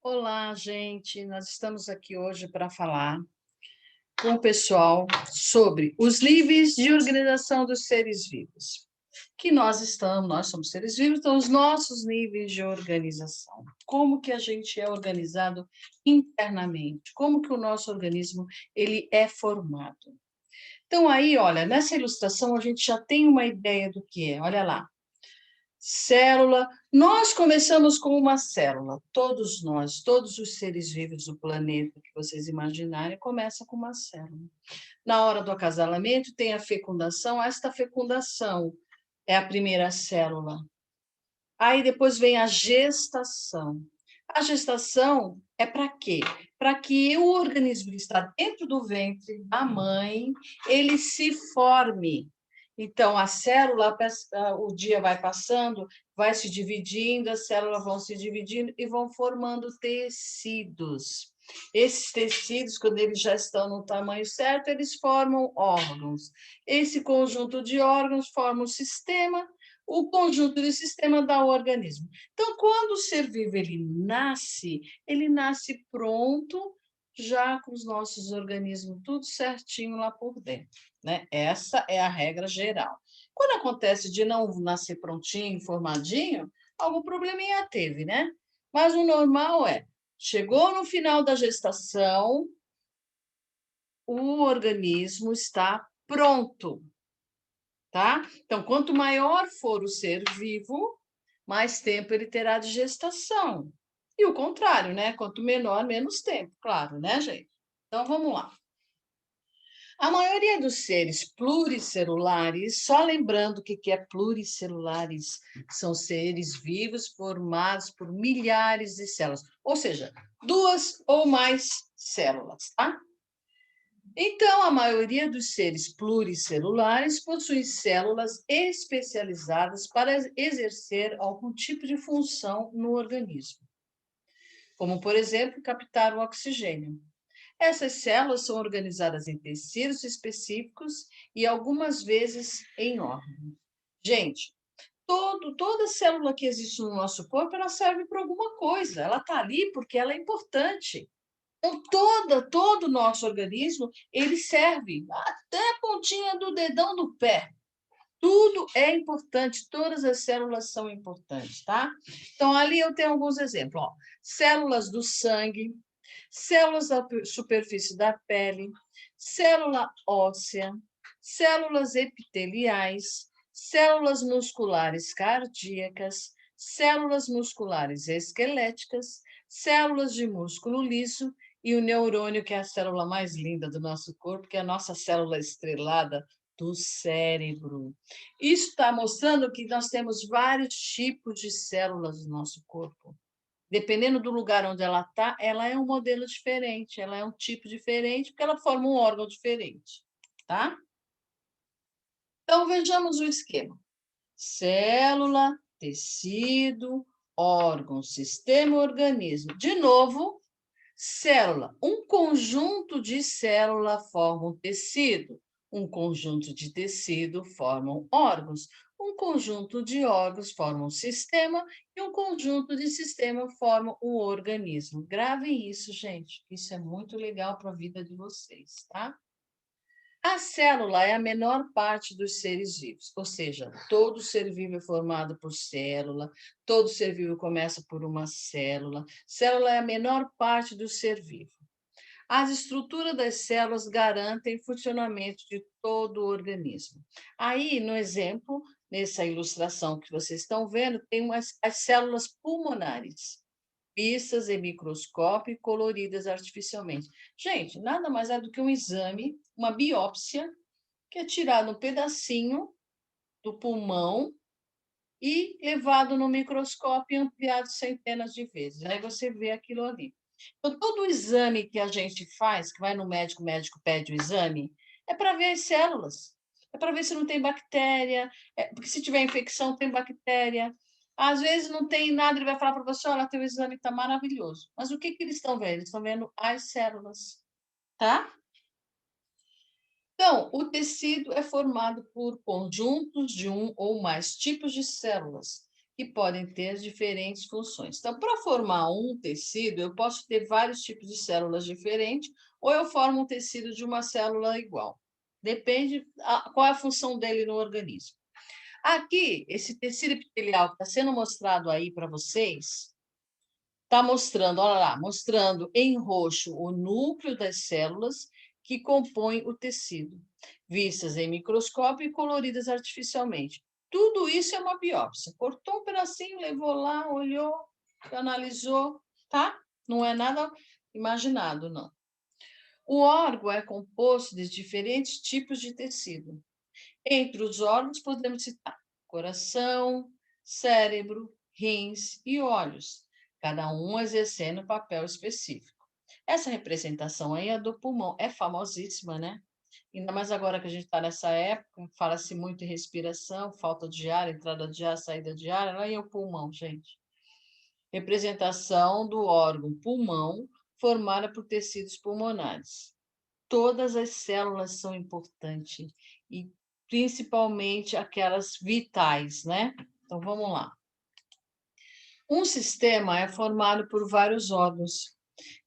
Olá, gente. Nós estamos aqui hoje para falar com o pessoal sobre os níveis de organização dos seres vivos. Que nós somos seres vivos, então os nossos níveis de organização. Como que a gente é organizado internamente? Como que o nosso organismo ele é formado? Então aí, olha, nessa ilustração a gente já tem uma ideia do que é. Olha lá. Célula. Nós começamos com uma célula. Todos nós, todos os seres vivos do planeta que vocês imaginarem, começam com uma célula. Na hora do acasalamento, tem a fecundação. Esta fecundação é a primeira célula. Aí depois vem a gestação. A gestação é para quê? Para que o organismo que está dentro do ventre da mãe, ele se forme. Então, a célula, o dia vai passando, vai se dividindo, as células vão se dividindo e vão formando tecidos. Esses tecidos, quando eles já estão no tamanho certo, eles formam órgãos. Esse conjunto de órgãos forma um sistema, o conjunto de sistema dá o organismo. Então, quando o ser vivo ele nasce pronto, já com os nossos organismos tudo certinho lá por dentro, né? Essa é a regra geral. Quando acontece de não nascer prontinho, formadinho, algum probleminha teve, né? Mas o normal é, chegou no final da gestação, o organismo está pronto, tá? Então, quanto maior for o ser vivo, mais tempo ele terá de gestação. E o contrário, né? Quanto menor, menos tempo, claro, né, gente? Então, vamos lá. A maioria dos seres pluricelulares, só lembrando o que é pluricelulares, são seres vivos formados por milhares de células, ou seja, duas ou mais células, tá? Então, a maioria dos seres pluricelulares possui células especializadas para exercer algum tipo de função no organismo, como, por exemplo, captar o oxigênio. Essas células são organizadas em tecidos específicos e algumas vezes em órgãos. Gente, toda célula que existe no nosso corpo, ela serve para alguma coisa. Ela está ali porque ela é importante. Então, todo o nosso organismo, ele serve até a pontinha do dedão do pé. Tudo é importante, todas as células são importantes, tá? Então, ali eu tenho alguns exemplos. Ó. Células do sangue, células da superfície da pele, célula óssea, células epiteliais, células musculares cardíacas, células musculares esqueléticas, células de músculo liso e o neurônio, que é a célula mais linda do nosso corpo, que é a nossa célula estrelada do cérebro. Isso está mostrando que nós temos vários tipos de células no nosso corpo. Dependendo do lugar onde ela está, ela é um modelo diferente, ela é um tipo diferente, porque ela forma um órgão diferente, tá? Então, vejamos o esquema. Célula, tecido, órgão, sistema, organismo. De novo, célula. Um conjunto de célula forma um tecido. Um conjunto de tecido formam órgãos. Um conjunto de órgãos forma um sistema e um conjunto de sistema forma um organismo. Gravem isso, gente. Isso é muito legal para a vida de vocês, tá? A célula é a menor parte dos seres vivos, ou seja, todo ser vivo é formado por célula, todo ser vivo começa por uma célula. Célula é a menor parte do ser vivo. As estruturas das células garantem o funcionamento de todo o organismo. Aí, no exemplo, nessa ilustração que vocês estão vendo, tem as células pulmonares vistas em microscópio e coloridas artificialmente. Gente, nada mais é do que um exame, uma biópsia, que é tirado um pedacinho do pulmão e levado no microscópio e ampliado centenas de vezes. Aí você vê aquilo ali. Então, todo o exame que a gente faz, que vai no médico, o médico pede o exame, é para ver as células. É para ver se não tem bactéria, porque se tiver infecção, tem bactéria. Às vezes não tem nada, ele vai falar para você, olha, teu exame está maravilhoso. Mas o que eles estão vendo? Eles estão vendo as células, tá? Então, o tecido é formado por conjuntos de um ou mais tipos de células, e podem ter diferentes funções. Então, para formar um tecido, eu posso ter vários tipos de células diferentes, ou eu formo um tecido de uma célula igual. Depende qual é a função dele no organismo. Aqui, esse tecido epitelial que está sendo mostrado aí para vocês, está mostrando, olha lá, mostrando em roxo o núcleo das células que compõem o tecido, vistas em microscópio e coloridas artificialmente. Tudo isso é uma biópsia. Cortou um pedacinho, levou lá, olhou, analisou, tá? Não é nada imaginado, não. O órgão é composto de diferentes tipos de tecido. Entre os órgãos, podemos citar coração, cérebro, rins e olhos, cada um exercendo um papel específico. Essa representação aí é do pulmão, é famosíssima, né? Ainda mais agora que a gente está nessa época, fala-se muito em respiração, falta de ar, entrada de ar, saída de ar, olha aí o pulmão, gente. Representação do órgão pulmão formada por tecidos pulmonares. Todas as células são importantes e principalmente aquelas vitais, né? Então vamos lá. Um sistema é formado por vários órgãos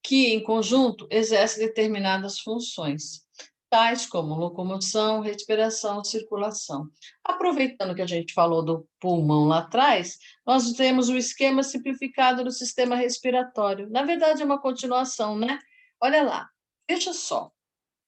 que, em conjunto, exercem determinadas funções, tais como locomoção, respiração, circulação. Aproveitando que a gente falou do pulmão lá atrás, nós temos o esquema simplificado do sistema respiratório. Na verdade, é uma continuação, né? Olha lá, veja só.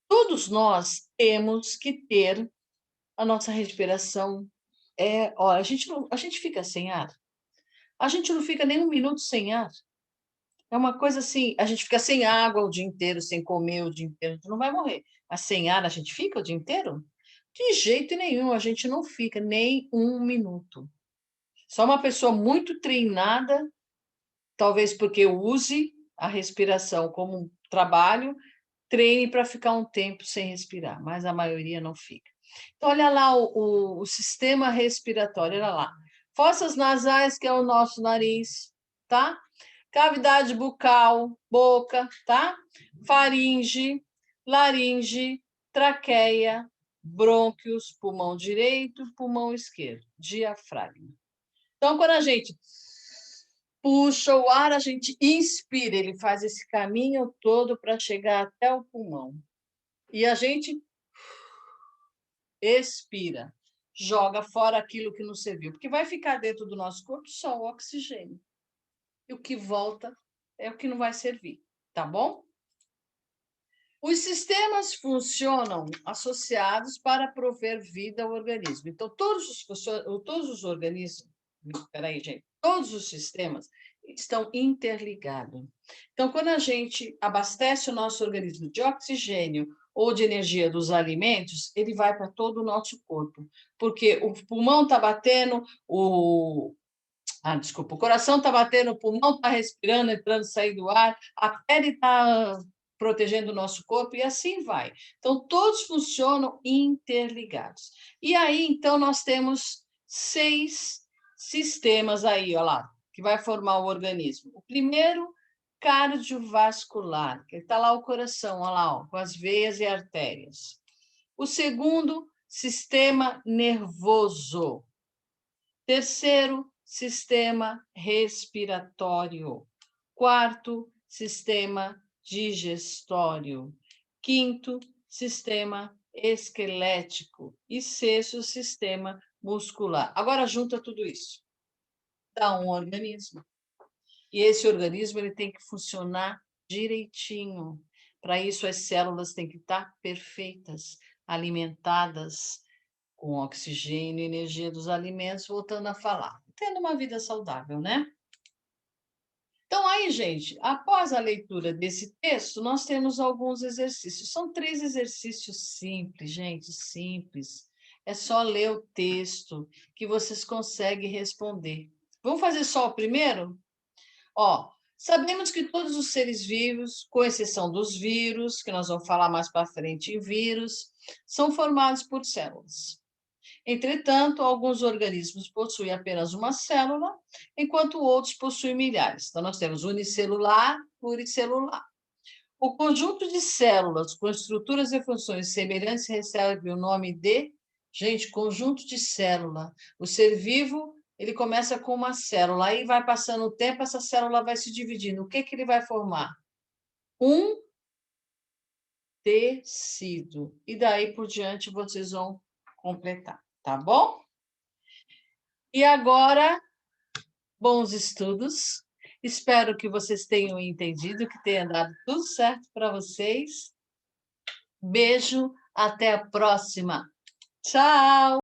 Todos nós temos que ter a nossa respiração. Olha, a gente fica sem ar. A gente não fica nem um minuto sem ar. É uma coisa assim, a gente fica sem água o dia inteiro, sem comer o dia inteiro, a gente não vai morrer. Mas sem ar a gente fica o dia inteiro? De jeito nenhum, a gente não fica nem um minuto. Só uma pessoa muito treinada, talvez porque use a respiração como um trabalho, treine para ficar um tempo sem respirar, mas a maioria não fica. Então, olha lá o sistema respiratório, olha lá. Fossas nasais, que é o nosso nariz, tá? Cavidade bucal, boca, tá? Faringe, laringe, traqueia, brônquios, pulmão direito, pulmão esquerdo, diafragma. Então, quando a gente puxa o ar, a gente inspira, ele faz esse caminho todo para chegar até o pulmão. E a gente expira, joga fora aquilo que não serviu, porque vai ficar dentro do nosso corpo só o oxigênio. E o que volta é o que não vai servir, tá bom? Os sistemas funcionam associados para prover vida ao organismo. Então, todos os organismos, peraí, gente, todos os sistemas estão interligados. Então, quando a gente abastece o nosso organismo de oxigênio ou de energia dos alimentos, ele vai para todo o nosso corpo, porque o pulmão está batendo, o coração está batendo, o pulmão está respirando, entrando, saindo do ar, a pele está protegendo o nosso corpo e assim vai. Então, todos funcionam interligados. E aí, então, nós temos 6 sistemas aí, olha lá, que vai formar o organismo. O primeiro, cardiovascular, que está lá o coração, olha lá, ó, com as veias e artérias. O segundo, sistema nervoso. Terceiro, sistema respiratório. Quarto, sistema digestório. Quinto, sistema esquelético. E sexto, sistema muscular. Agora junta tudo isso. Dá um organismo. E esse organismo ele tem que funcionar direitinho. Para isso, as células têm que estar perfeitas, alimentadas com oxigênio e energia dos alimentos, voltando a falar. Tendo uma vida saudável, né? Então, aí, gente, após a leitura desse texto, nós temos alguns exercícios. São 3 exercícios simples, gente, simples. É só ler o texto que vocês conseguem responder. Vamos fazer só o primeiro? Ó, sabemos que todos os seres vivos, com exceção dos vírus, que nós vamos falar mais para frente em vírus, são formados por células. Entretanto, alguns organismos possuem apenas uma célula, enquanto outros possuem milhares. Então, nós temos unicelular, pluricelular. O conjunto de células com estruturas e funções semelhantes recebe o nome de, gente, conjunto de célula. O ser vivo Ele começa com uma célula, aí vai passando o tempo, essa célula vai se dividindo. O que ele vai formar? Um tecido. E daí por diante vocês vão completar, tá bom? E agora, bons estudos. Espero que vocês tenham entendido, que tenha dado tudo certo para vocês. Beijo, até a próxima. Tchau!